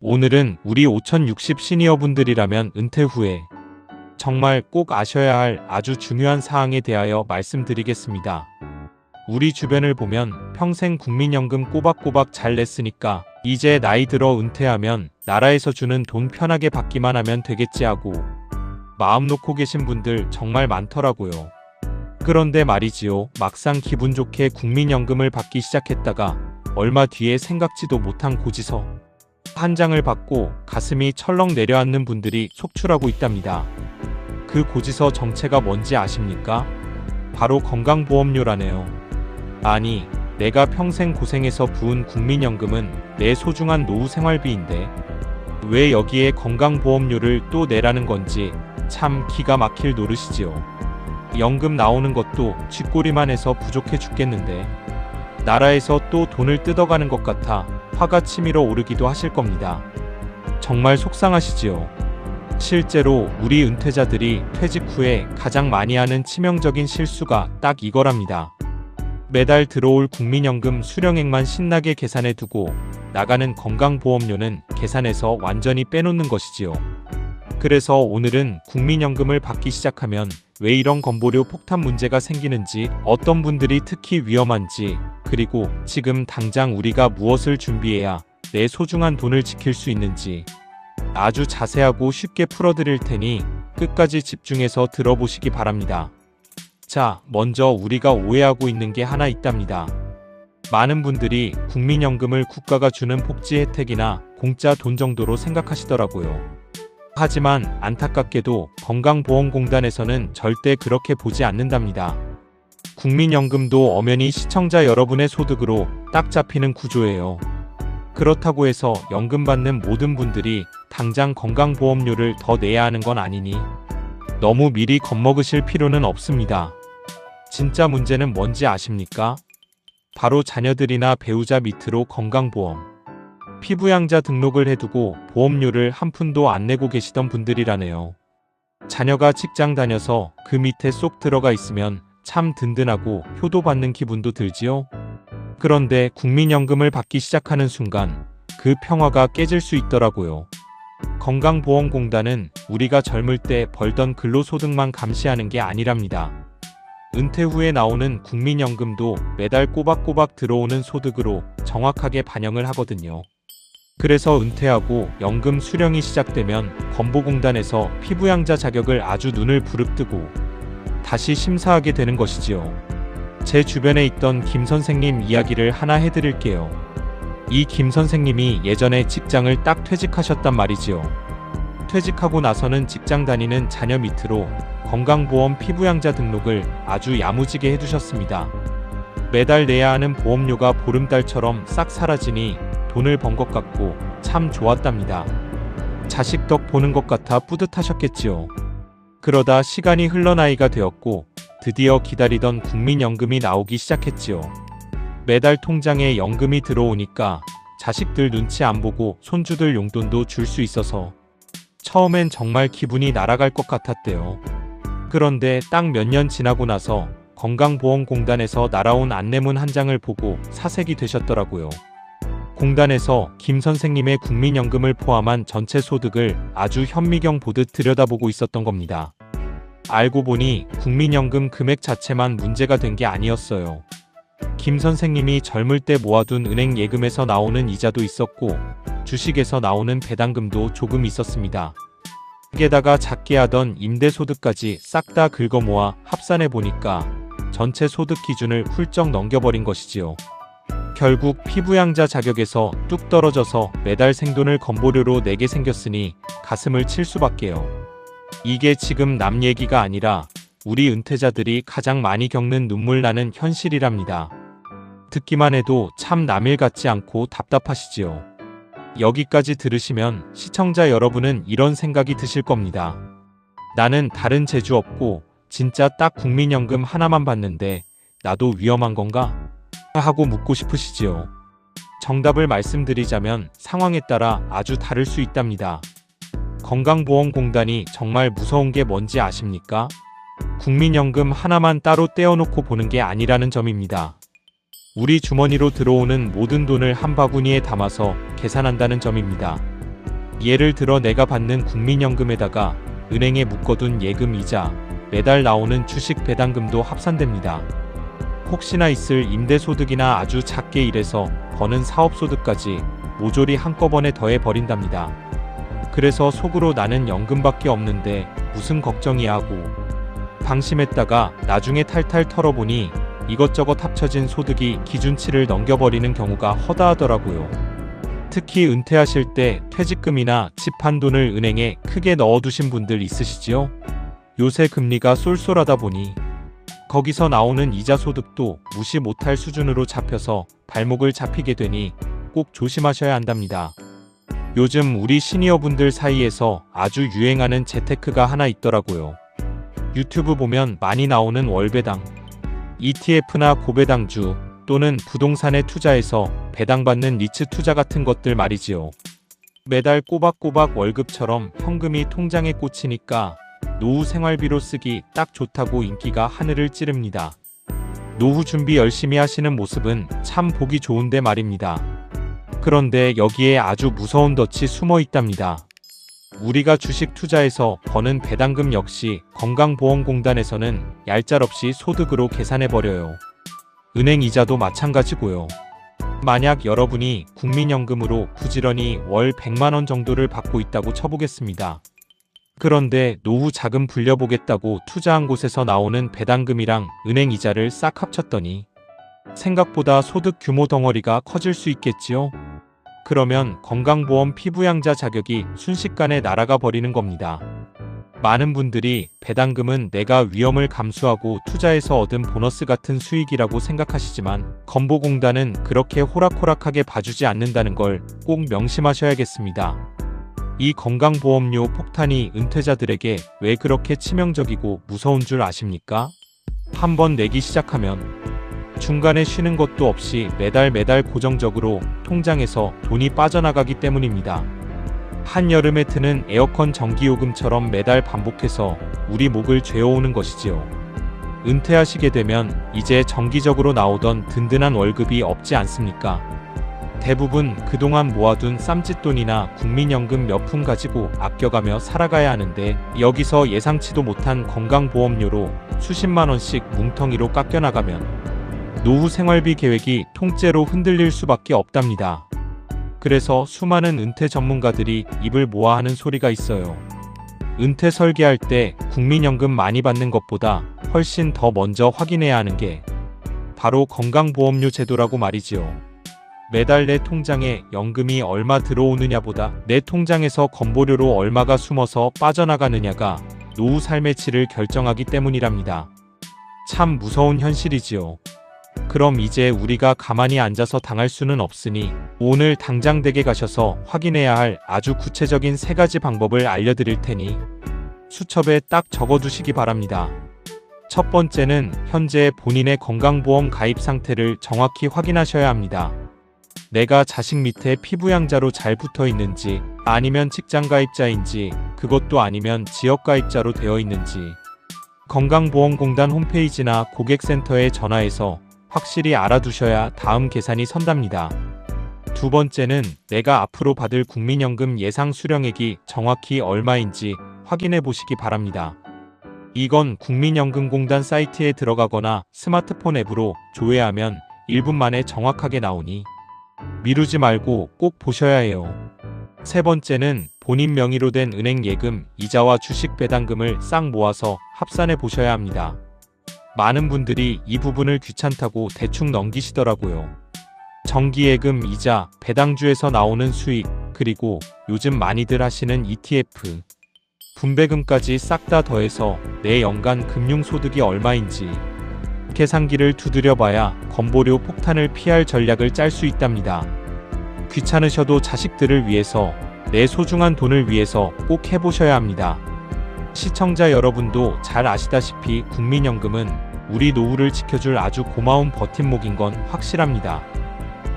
오늘은 우리 5060 시니어분들이라면 은퇴 후에 정말 꼭 아셔야 할 아주 중요한 사항에 대하여 말씀드리겠습니다. 우리 주변을 보면 평생 국민연금 꼬박꼬박 잘 냈으니까 이제 나이 들어 은퇴하면 나라에서 주는 돈 편하게 받기만 하면 되겠지 하고 마음 놓고 계신 분들 정말 많더라고요. 그런데 말이지요. 막상 기분 좋게 국민연금을 받기 시작했다가 얼마 뒤에 생각지도 못한 고지서 한 장을 받고 가슴이 철렁 내려앉는 분들이 속출하고 있답니다. 그 고지서 정체가 뭔지 아십니까? 바로 건강보험료라네요. 아니, 내가 평생 고생해서 부은 국민연금은 내 소중한 노후 생활비인데 왜 여기에 건강보험료를 또 내라는 건지 참 기가 막힐 노릇이지요. 연금 나오는 것도 쥐꼬리만 해서 부족해 죽겠는데 나라에서 또 돈을 뜯어가는 것 같아 화가 치밀어 오르기도 하실 겁니다. 정말 속상하시지요. 실제로 우리 은퇴자들이 퇴직 후에 가장 많이 하는 치명적인 실수가 딱 이거랍니다. 매달 들어올 국민연금 수령액만 신나게 계산해 두고 나가는 건강보험료는 계산해서 완전히 빼놓는 것이지요. 그래서 오늘은 국민연금을 받기 시작하면 왜 이런 건보료 폭탄 문제가 생기는지, 어떤 분들이 특히 위험한지, 그리고 지금 당장 우리가 무엇을 준비해야 내 소중한 돈을 지킬 수 있는지 아주 자세하고 쉽게 풀어드릴 테니 끝까지 집중해서 들어보시기 바랍니다. 자, 먼저 우리가 오해하고 있는 게 하나 있답니다. 많은 분들이 국민연금을 국가가 주는 복지 혜택이나 공짜 돈 정도로 생각하시더라고요. 하지만 안타깝게도 건강보험공단에서는 절대 그렇게 보지 않는답니다. 국민연금도 엄연히 시청자 여러분의 소득으로 딱 잡히는 구조예요. 그렇다고 해서 연금 받는 모든 분들이 당장 건강보험료를 더 내야 하는 건 아니니 너무 미리 겁먹으실 필요는 없습니다. 진짜 문제는 뭔지 아십니까? 바로 자녀들이나 배우자 밑으로 건강보험 피부양자 등록을 해두고 보험료를 한 푼도 안 내고 계시던 분들이라네요. 자녀가 직장 다녀서 그 밑에 쏙 들어가 있으면 참 든든하고 효도받는 기분도 들지요. 그런데 국민연금을 받기 시작하는 순간 그 평화가 깨질 수 있더라고요. 건강보험공단은 우리가 젊을 때 벌던 근로소득만 감시하는 게 아니랍니다. 은퇴 후에 나오는 국민연금도 매달 꼬박꼬박 들어오는 소득으로 정확하게 반영을 하거든요. 그래서 은퇴하고 연금 수령이 시작되면 건보공단에서 피부양자 자격을 아주 눈을 부릅뜨고 다시 심사하게 되는 것이지요. 제 주변에 있던 김 선생님 이야기를 하나 해드릴게요. 이 김 선생님이 예전에 직장을 딱 퇴직하셨단 말이지요. 퇴직하고 나서는 직장 다니는 자녀 밑으로 건강보험 피부양자 등록을 아주 야무지게 해두셨습니다. 매달 내야 하는 보험료가 보름달처럼 싹 사라지니 돈을 번 것 같고 참 좋았답니다. 자식 덕 보는 것 같아 뿌듯하셨겠지요. 그러다 시간이 흘러 나이가 되었고 드디어 기다리던 국민연금이 나오기 시작했지요. 매달 통장에 연금이 들어오니까 자식들 눈치 안 보고 손주들 용돈도 줄 수 있어서 처음엔 정말 기분이 날아갈 것 같았대요. 그런데 딱 몇 년 지나고 나서 건강보험공단에서 날아온 안내문 한 장을 보고 사색이 되셨더라고요. 공단에서 김 선생님의 국민연금을 포함한 전체 소득을 아주 현미경 보듯 들여다보고 있었던 겁니다. 알고 보니 국민연금 금액 자체만 문제가 된 게 아니었어요. 김 선생님이 젊을 때 모아둔 은행 예금에서 나오는 이자도 있었고 주식에서 나오는 배당금도 조금 있었습니다. 게다가 작게 하던 임대소득까지 싹 다 긁어 모아 합산해 보니까 전체 소득 기준을 훌쩍 넘겨버린 것이지요. 결국 피부양자 자격에서 뚝 떨어져서 매달 생돈을 건보료로 내게 생겼으니 가슴을 칠 수밖에요. 이게 지금 남 얘기가 아니라 우리 은퇴자들이 가장 많이 겪는 눈물 나는 현실이랍니다. 듣기만 해도 참 남일 같지 않고 답답하시지요. 여기까지 들으시면 시청자 여러분은 이런 생각이 드실 겁니다. 나는 다른 재주 없고 진짜 딱 국민연금 하나만 받는데 나도 위험한 건가? 하고 묻고 싶으시지요. 정답을 말씀드리자면 상황에 따라 아주 다를 수 있답니다. 건강보험공단이 정말 무서운 게 뭔지 아십니까? 국민연금 하나만 따로 떼어놓고 보는 게 아니라는 점입니다. 우리 주머니로 들어오는 모든 돈을 한 바구니에 담아서 계산한다는 점입니다. 예를 들어 내가 받는 국민연금에다가 은행에 묶어둔 예금 이자, 매달 나오는 주식 배당금도 합산됩니다. 혹시나 있을 임대소득이나 아주 작게 일해서 버는 사업소득까지 모조리 한꺼번에 더해 버린답니다. 그래서 속으로 나는 연금밖에 없는데 무슨 걱정이야 하고 방심했다가 나중에 탈탈 털어보니 이것저것 합쳐진 소득이 기준치를 넘겨버리는 경우가 허다하더라고요. 특히 은퇴하실 때 퇴직금이나 집 한 돈을 은행에 크게 넣어두신 분들 있으시지요? 요새 금리가 쏠쏠하다 보니 거기서 나오는 이자 소득도 무시 못할 수준으로 잡혀서 발목을 잡히게 되니 꼭 조심하셔야 한답니다. 요즘 우리 시니어분들 사이에서 아주 유행하는 재테크가 하나 있더라고요. 유튜브 보면 많이 나오는 월배당, ETF나 고배당주 또는 부동산에 투자해서 배당받는 리츠 투자 같은 것들 말이지요. 매달 꼬박꼬박 월급처럼 현금이 통장에 꽂히니까 노후 생활비로 쓰기 딱 좋다고 인기가 하늘을 찌릅니다. 노후 준비 열심히 하시는 모습은 참 보기 좋은데 말입니다. 그런데 여기에 아주 무서운 덫이 숨어 있답니다. 우리가 주식 투자해서 버는 배당금 역시 건강보험공단에서는 얄짤없이 소득으로 계산해버려요. 은행 이자도 마찬가지고요. 만약 여러분이 국민연금으로 부지런히 월 100만원 정도를 받고 있다고 쳐보겠습니다. 그런데 노후 자금 불려보겠다고 투자한 곳에서 나오는 배당금이랑 은행 이자를 싹 합쳤더니 생각보다 소득 규모 덩어리가 커질 수 있겠지요? 그러면 건강보험 피부양자 자격이 순식간에 날아가 버리는 겁니다. 많은 분들이 배당금은 내가 위험을 감수하고 투자해서 얻은 보너스 같은 수익이라고 생각하시지만 건보공단은 그렇게 호락호락하게 봐주지 않는다는 걸 꼭 명심하셔야겠습니다. 이 건강보험료 폭탄이 은퇴자들에게 왜 그렇게 치명적이고 무서운 줄 아십니까? 한번 내기 시작하면 중간에 쉬는 것도 없이 매달 고정적으로 통장에서 돈이 빠져나가기 때문입니다. 한여름에 트는 에어컨 전기요금처럼 매달 반복해서 우리 목을 죄어오는 것이지요. 은퇴하시게 되면 이제 정기적으로 나오던 든든한 월급이 없지 않습니까? 대부분 그동안 모아둔 쌈짓돈이나 국민연금 몇 푼 가지고 아껴가며 살아가야 하는데 여기서 예상치도 못한 건강보험료로 수십만원씩 뭉텅이로 깎여나가면 노후 생활비 계획이 통째로 흔들릴 수밖에 없답니다. 그래서 수많은 은퇴 전문가들이 입을 모아 하는 소리가 있어요. 은퇴 설계할 때 국민연금 많이 받는 것보다 훨씬 더 먼저 확인해야 하는 게 바로 건강보험료 제도라고 말이지요. 매달 내 통장에 연금이 얼마 들어오느냐보다 내 통장에서 건보료로 얼마가 숨어서 빠져나가느냐가 노후 삶의 질을 결정하기 때문이랍니다. 참 무서운 현실이지요. 그럼 이제 우리가 가만히 앉아서 당할 수는 없으니 오늘 당장 댁에 가셔서 확인해야 할 아주 구체적인 3가지 방법을 알려드릴 테니 수첩에 딱 적어두시기 바랍니다. 첫 번째는 현재 본인의 건강보험 가입 상태를 정확히 확인하셔야 합니다. 내가 자식 밑에 피부양자로 잘 붙어 있는지, 아니면 직장 가입자인지, 그것도 아니면 지역 가입자로 되어 있는지 건강보험공단 홈페이지나 고객센터에 전화해서 확실히 알아두셔야 다음 계산이 선답니다. 두 번째는 내가 앞으로 받을 국민연금 예상 수령액이 정확히 얼마인지 확인해 보시기 바랍니다. 이건 국민연금공단 사이트에 들어가거나 스마트폰 앱으로 조회하면 1분 만에 정확하게 나오니 미루지 말고 꼭 보셔야 해요. 세 번째는 본인 명의로 된 은행 예금, 이자와 주식 배당금을 싹 모아서 합산해 보셔야 합니다. 많은 분들이 이 부분을 귀찮다고 대충 넘기시더라고요. 정기예금, 이자, 배당주에서 나오는 수익, 그리고 요즘 많이들 하시는 ETF, 분배금까지 싹 다 더해서 내 연간 금융소득이 얼마인지 계산기를 두드려봐야 건보료 폭탄을 피할 전략을 짤 수 있답니다. 귀찮으셔도 자식들을 위해서, 내 소중한 돈을 위해서 꼭 해보셔야 합니다. 시청자 여러분도 잘 아시다시피 국민연금은 우리 노후를 지켜줄 아주 고마운 버팀목인 건 확실합니다.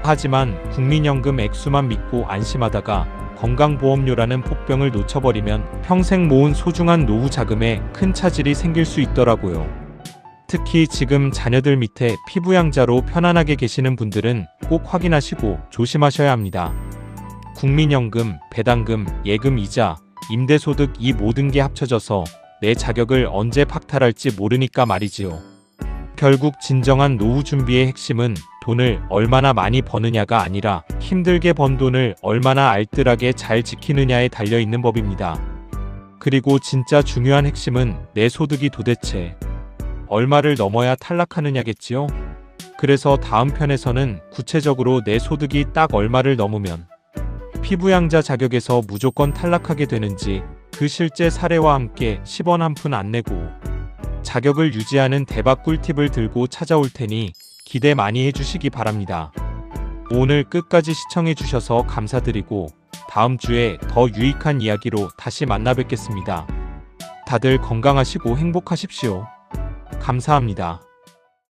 하지만 국민연금 액수만 믿고 안심하다가 건강보험료라는 폭병을 놓쳐버리면 평생 모은 소중한 노후 자금에 큰 차질이 생길 수 있더라고요. 특히 지금 자녀들 밑에 피부양자로 편안하게 계시는 분들은 꼭 확인하시고 조심하셔야 합니다. 국민연금, 배당금, 예금, 이자, 임대소득 이 모든 게 합쳐져서 내 자격을 언제 박탈할지 모르니까 말이지요. 결국 진정한 노후 준비의 핵심은 돈을 얼마나 많이 버느냐가 아니라 힘들게 번 돈을 얼마나 알뜰하게 잘 지키느냐에 달려있는 법입니다. 그리고 진짜 중요한 핵심은 내 소득이 도대체 얼마를 넘어야 탈락하느냐겠지요. 그래서 다음 편에서는 구체적으로 내 소득이 딱 얼마를 넘으면 피부양자 자격에서 무조건 탈락하게 되는지 그 실제 사례와 함께 10원 한 푼 안 내고 자격을 유지하는 대박 꿀팁을 들고 찾아올 테니 기대 많이 해주시기 바랍니다. 오늘 끝까지 시청해주셔서 감사드리고 다음 주에 더 유익한 이야기로 다시 만나 뵙겠습니다. 다들 건강하시고 행복하십시오. 감사합니다.